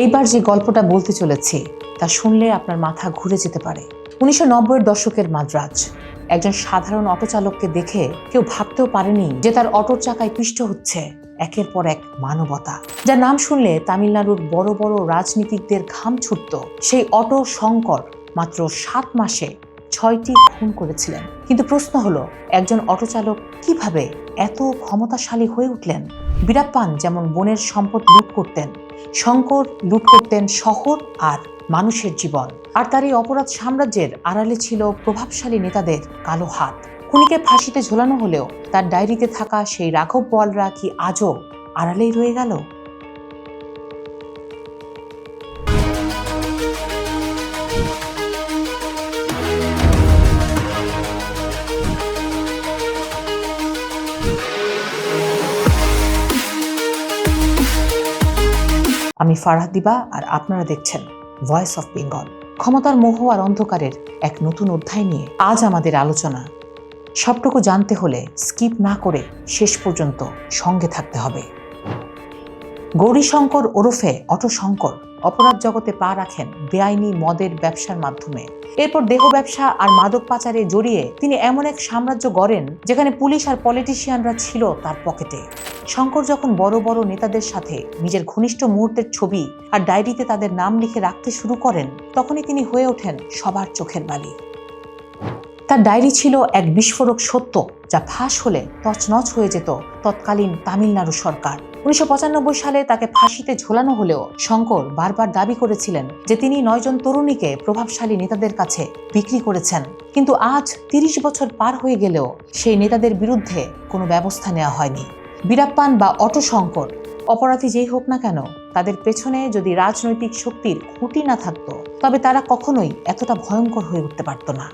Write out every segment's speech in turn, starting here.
এইবার যে গল্পটা বলতে চলেছি তা শুনলে আপনার মাথা ঘুরে যেতে পারে। 1990-এর দশকের মাদ্রাজ। একজন সাধারণ অটো চালককে দেখে কেউ ভাবতেও পারেনি যে তার অটোর চাকায় পিষ্ট হচ্ছে একের পর এক মানবতা, যার নাম শুনলে তামিলনাড়ুর বড় বড় রাজনীতিকদের ঘাম ছুটত। সেই অটো শঙ্কর মাত্র 7 মাসে 6টি খুন করেছিলেন। কিন্তু প্রশ্ন হলো, একজন অটো চালক কিভাবে এত ক্ষমতাশালী হয়ে উঠলেন? বীরাপ্পান যেমন বনের সম্পদ লুট করতেন, শঙ্কর লুট করতেন শহর আর মানুষের জীবন। আর তার এই অপরাধ সাম্রাজ্যের আড়ালে ছিল প্রভাবশালী নেতাদের কালো হাত। খুনিকে ফাঁসিতে ঝোলানো হলেও তার ডায়েরিতে থাকা সেই রাঘব বোয়ালরা কি আজও আড়ালেই রয়ে গেল? আমি ফারহাদ দিবা আর আপনারা দেখছেন ভয়েস অফ বেঙ্গল। ক্ষমতার মোহ আর অন্ধকারের এক নতুন অধ্যায় নিয়ে আজ আমাদের আলোচনা। সবটুকু জানতে হলে স্কিপ না করে শেষ পর্যন্ত সঙ্গে থাকতে হবে। গৌরীশঙ্কর ওরফে অটো শঙ্কর অপরাধ জগতে পা রাখেন বেআইনি মদের ব্যবসার মাধ্যমে। এরপর দেহ ব্যবসা আর মাদক পাচারে জড়িয়ে তিনি এমন এক সাম্রাজ্য গড়েন যেখানে পুলিশ আর পলিটিশিয়ানরা ছিল তার পকেটে। শঙ্কর যখন বড় বড় নেতাদের সাথে নিজের ঘনিষ্ঠ মুহূর্তের ছবি আর ডায়েরিতে তাদের নাম লিখে রাখতে শুরু করেন, তখনই তিনি হয়ে ওঠেন সবার চোখের বালি। তার ডায়েরি ছিল এক বিস্ফোরক সত্য, যা ফাঁস হলে তছনছ হয়ে যেত তৎকালীন তামিলনাড়ু সরকার। 1995 সালে তাকে ফাঁসিতে ঝোলানো হলেও শঙ্কর বারবার দাবি করেছিলেন যে তিনি 9 জন তরুণীকে প্রভাবশালী নেতাদের কাছে বিক্রি করেছেন। কিন্তু আজ 30 বছর পার হয়ে গেলেও সেই নেতাদের বিরুদ্ধে কোনো ব্যবস্থা নেওয়া হয়নি। বীরাপ্পান বা অটো শঙ্কর, অপরাধী যেই হোক না কেন, তাদের পেছনে যদি রাজনৈতিক শক্তির খুঁটি না থাকতো তবে তারা কখনোই এতটা ভয়ঙ্কর হয়ে উঠতে পারত না।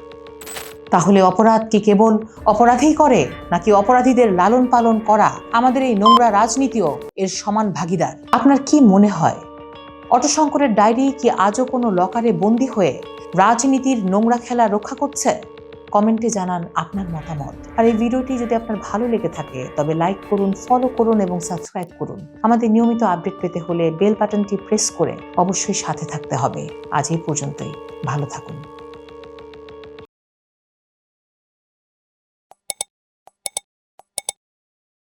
তাহলে অপরাধ কি কেবল অপরাধীই করে, নাকি অপরাধীদের লালন পালন করা আমাদের এই নোংরা রাজনীতিও এর সমান ভাগীদার? আপনার কি মনে হয়, অটো শঙ্করের ডায়েরি কি আজও কোনো লকারে বন্দী হয়ে রাজনীতির নোংরা খেলা রক্ষা করছে? কমেন্টে জানান আপনার মতামত। আর এই ভিডিওটি যদি আপনার ভালো লেগে থাকে তবে লাইক করুন, ফলো করুন এবং সাবস্ক্রাইব করুন। আমাদের নিয়মিত আপডেট পেতে হলে বেল বাটনটি প্রেস করে অবশ্যই সাথে থাকতে হবে। আজ এই পর্যন্তই, ভালো থাকুন।